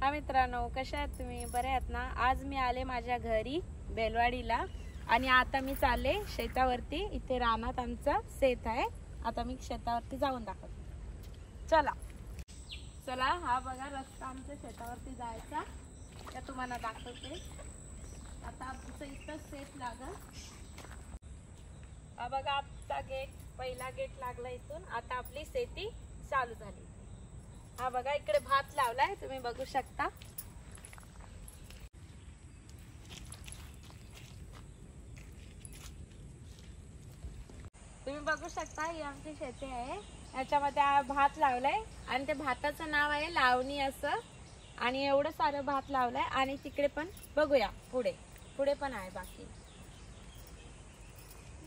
हा मित्रांनो, कशा आहात तुम्ही? बरे आहात ना? आज मी आले माझ्या घरी बेलवाडीला आणि आता मी चालले शेतावरती. इथे रानात आमचं शेत आहे. आता मी शेतावरती जाऊन दाखवते. चला चला, हा बघा रस्ता आमच्या शेतावरती जायचा. त्या तुम्हाला दाखवते. आता आमचं इथं शेत लागल. हा बघा आमचा गेट, पहिला गेट लागला इथून. आता आपली शेती चालू झाली. हा बघा इकडे भात लावलाय, तुम्ही बघू शकता. तुम्ही बघू शकता ही आमची शेती आहे. याच्यामध्ये भात लावलाय आणि ते भाताचं नाव आहे लावणी असं. आणि एवढं सारं भात लावलाय. आणि तिकडे पण बघूया, पुढे पुढे पण आहे बाकी.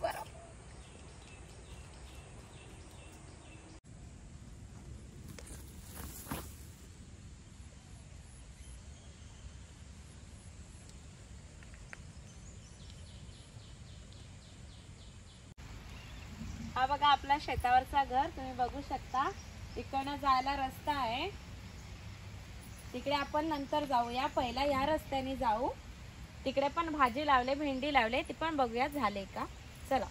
बरोबर. हा बघा आपला शेतावरचा घर, तुम्ही बघू शकता. इकडनं जायला रस्ता आहे. तिकडे आपण नंतर जाऊया, पहिला या रस्त्याने जाऊ. तिकडे पण भाजी लावले, भेंडी लावले, ती पण बघूया झाले का. चला.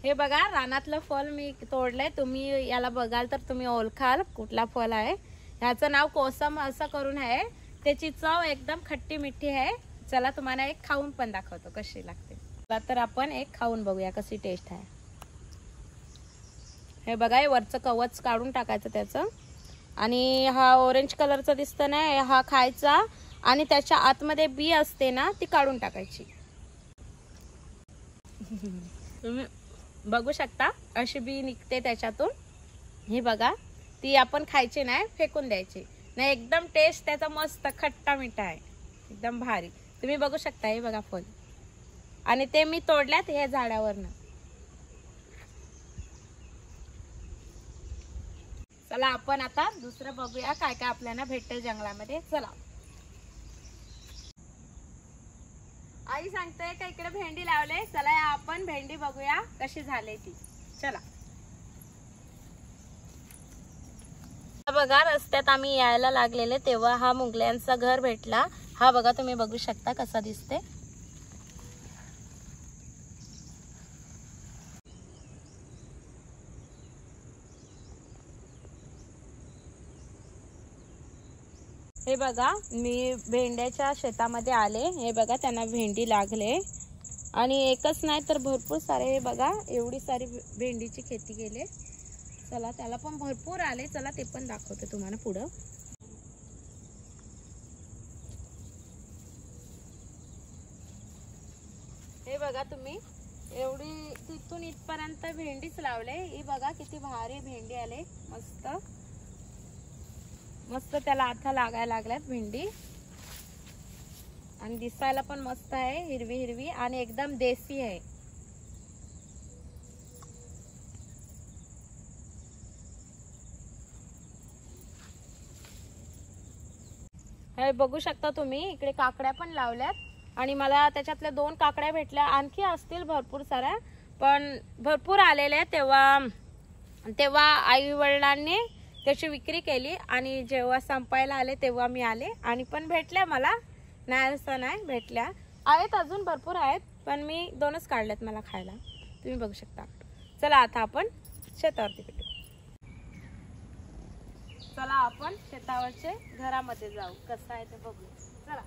हे बघा रानातलं फळ मी तोडलंय. तुम्ही याला बघाल तर तुम्ही ओळखाल कुठला फळ आहे. ह्याचं नाव कोसम असं करून आहे. त्याची चव एकदम खट्टी मिठी आहे. चला तुम्हाला एक खाऊन पण दाखवतो कशी लागते. चला तर आपण एक खाऊन बघूया कशी टेस्ट आहे. हे बघा, हे वरचं कवच काढून टाकायचं त्याचं. आणि हा ऑरेंज कलरचा दिसतं ना, हा खायचा. आणि त्याच्या आतमध्ये बी असते ना, ती काढून टाकायची. तुम्ही बघू शकता अशी बी निघते त्याच्यातून. ही बघा, ती आपण खायची नाही, फेकून द्यायची नाही. एकदम टेस्ट त्याचा मस्त खट्टा मिठा आहे, एकदम भारी. तुम्ही बघू शकता. हे बघा फळ. आणि ते मी तोडल्यात हे झाडावरनं. चला आपण आता दुसरं बघूया काय काय आपल्याला भेटते जंगलामध्ये. चला. आई सांगते का इकडे भेंडी लावले. चला आपण भेंडी बघूया कशी झाली ती. चला. बघा रस्त्यात आम्ही यायला लागलेले तेव्हा हा मुंगल्यांचा घर भेटला. हा बघा, तुम्ही बघू शकता कसा दिसते. हे बघा मी भेंड्याच्या शेतामध्ये आले. हे बघा त्यांना भेंडी लागले. आणि एकच नाही तर भरपूर सारे. हे बघा एवढी सारी भेंडीची खेती केली. चला त्याला पण भरपूर आले. चला ते पण दाखवते तुम्हाला पुढं. हे बघा तुम्ही, एवढी तिथून इथपर्यंत भेंडीच लावले. ही बघा किती भारी भेंडी आले. मस्त मस्त त्याला आता लागायला लागल्यात भेंडी. आणि दिसायला पण मस्त आहे, हिरवी हिरवी आणि एकदम देसी आहे. हे बघू शकता तुम्ही, इकडे काकड्या पण लावल्यात. आणि मला त्याच्यातल्या 2 काकड्या भेटल्या. आणखी असतील भरपूर साऱ्या, पण भरपूर आलेल्या. तेव्हा आई वडिलांनी त्याची विक्री केली. आणि जेव्हा संपायला आले तेव्हा मी आले. आणि पण भेटल्या मला, नाही असं नाही, भेटल्या आहेत. अजून भरपूर आहेत, पण मी 2च काढल्यात मला खायला. तुम्ही बघू शकता. चला आता आपण शेतावरती भेटू. चला आपण शेतावरचे घरामध्ये जाऊ, कसं आहे ते बघू. चला.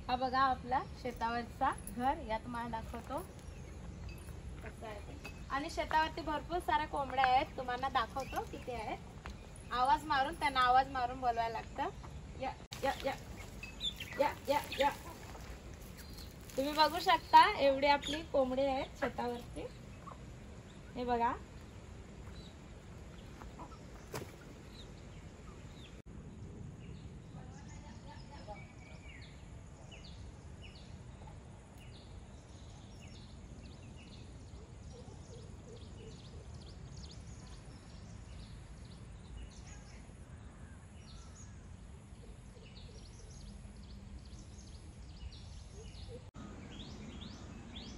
हा बघा आपला शेतावरचा घर. यात तुम्हाला दाखवतो कसं आहे ते. आणि शेतावरती भरपूर साऱ्या कोंबड्या आहेत. तुम्हाला दाखवतो किती आहेत. आवाज मारून त्यांना आवाज मारून बोलवायला लागतं. या या या या या या. तुम्ही बघू शकता एवढी आपली कोंबडी आहेत शेतावरती. हे बघा.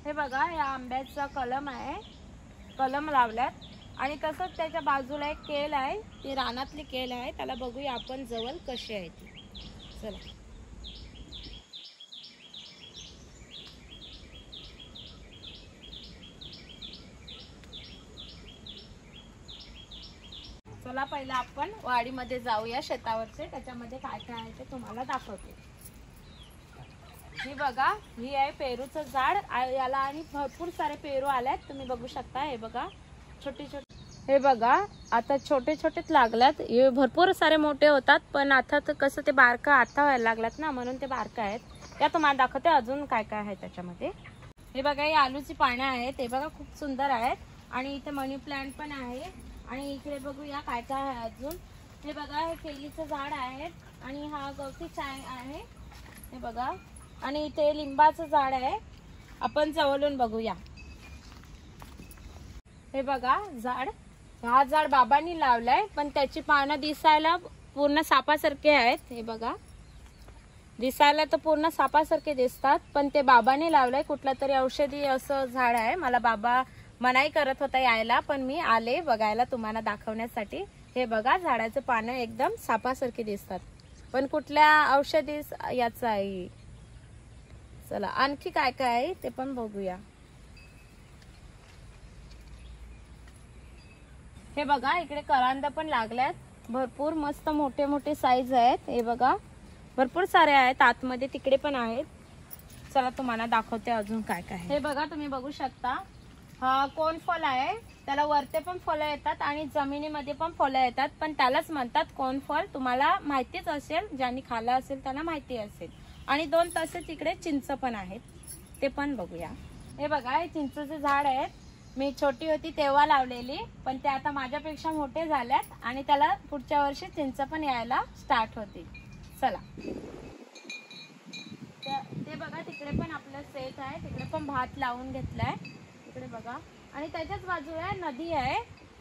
हे बघा, या आंब्याचा कलम आहे, कलम लावल्यात. आणि तसंच त्याच्या बाजूला एक केल आहे, ती रानातली केल आहे. त्याला बघूया आपण जवळ कशी आहे ती. चला. चला पहिला आपण वाडीमध्ये जाऊया, शेतावरचे. त्याच्यामध्ये काय काय आहे ते तुम्हाला दाखवते. ही बघा, ही आहे पेरूचं झाड. याला आणि भरपूर सारे पेरू आल्यात, तुम्ही बघू शकता. हे बघा छोटे छोटे, हे बघा आता छोटे छोटेच लागल्यात. हे भरपूर सारे मोठे होतात, पण आता तर कसं ते बारका आता व्हायला लागल्यात ना, म्हणून ते बारका आहेत. त्या तुम्हाला दाखवते अजून काय काय आहे त्याच्यामध्ये. हे बघा, ही आलूची पानं आहेत. हे बघा खूप सुंदर आहेत. आणि इथे मनी प्लांट पण आहे. आणि इकडे बघूया काय काय आहे अजून. हे बघा, हे केलीचं झाड आहे. आणि हा गवती चाय आहे. हे बघा, आणि इथे लिंबाचं झाड आहे. आपण जवळून बघूया. हे बघा झाड, हा झाड बाबांनी लावलाय, पण त्याची पानं दिसायला पूर्ण सापासारखे आहेत. हे बघा, दिसायला तर पूर्ण सापासारखे दिसतात, पण ते बाबांनी लावलंय. कुठला तरी औषधी असं झाड आहे. मला बाबा मनाई करत होता यायला, पण मी आले बघायला तुम्हाला दाखवण्यासाठी. हे बघा, झाडाचे पानं एकदम सापासारखे दिसतात, पण कुठल्या औषधी याचं आहे. चला आणखी काय काय आहे ते पण बघूया. हे बघा, इकडे करांदा पण लागल्यात. भरपूर मस्त मोठे मोठे साईज आहेत. हे बघा, भरपूर सारे आहेत. आतमध्ये तिकडे पण आहेत. चला तुम्हाला दाखवते अजून काय काय. हे बघा, तुम्ही बघू शकता. हा कोनफल आहे. त्याला वरते पण फळं येतात आणि जमिनीमध्ये पण फळं येतात, पण त्यालाच म्हणतात कोनफल. तुम्हाला माहितीच असेल, ज्यांनी खाल्लं असेल त्यांना माहिती असेल. आणि दोन तसेच इकडे चिंच पण आहेत, ते पण बघूया. हे बघा, हे चिंचेचे झाड आहेत. मी छोटी होती तेव्हा लावलेली, पण ते आता माझ्यापेक्षा मोठे झाल्यात. आणि त्याला पुढच्या वर्षी चिंच पण यायला स्टार्ट होती. चला, ते बघा तिकडे पण आपलं शेत आहे. तिकडे पण भात लावून घेतलाय. तिकडे बघा, आणि त्याच्याच बाजूला नदी आहे,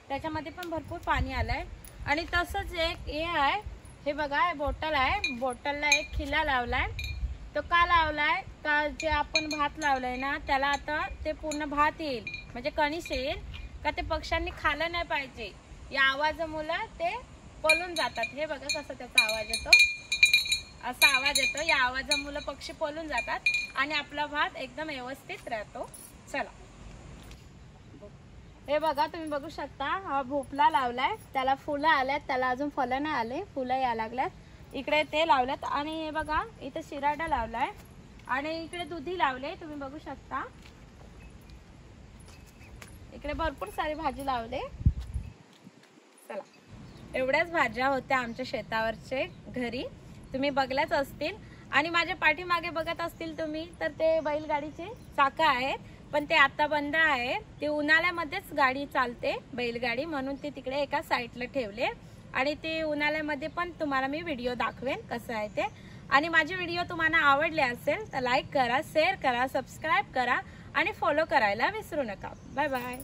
त्याच्यामध्ये पण भरपूर पाणी आलंय. आणि तसंच एक हे आहे. हे बघा, हे बॉटल आहे. बॉटलला एक खिला लावलाय. तो का लावलाय का, जे आपण भात लावलंय ना, त्याला आता ते पूर्ण भात येईल, म्हणजे कणीस येईल का, ते पक्ष्यांनी खाल्लं नाही पाहिजे. या आवाजामुळे ते पळून जातात. हे बघा कसं त्याचा आवाज येतो, असा आवाज येतो. या आवाजामुळे पक्षी पळून जातात आणि आपला भात एकदम व्यवस्थित राहतो. चला, हे बघा तुम्ही बघू शकता. हा भोपळा लावलाय, त्याला फुलं आल्यात, त्याला अजून फळं नाही आले, फुलं यायला लागल्यात. इकडे ते लावल्यात. आणि हे बघा, इथे शिराडा लावलाय आणि इकडे दुधी लावले, तुम्ही बघू शकता. इकडे भरपूर सारी भाजी लावले. चला, एवढ्याच भाज्या होत्या आमच्या शेतावरचे घरी, तुम्ही बघल्याच असतील. आणि माझ्या पाठीमागे बघत असतील तुम्ही, तर ते बैलगाडीचे चाकं आहेत, पण ते आता बंद आहे. ते उन्हाळ्यामध्येच गाडी चालते, बैलगाडी, म्हणून ते तिकडे एका साईडला ठेवले. आणि ते उन्हाळ्यामध्ये पण तुम्हाला मी व्हिडिओ दाखवेन कसं आहे ते. आणि माझे व्हिडिओ तुम्हाला आवडले असेल तर लाईक करा, शेअर करा, सबस्क्राईब करा आणि फॉलो करायला विसरू नका. Bye bye.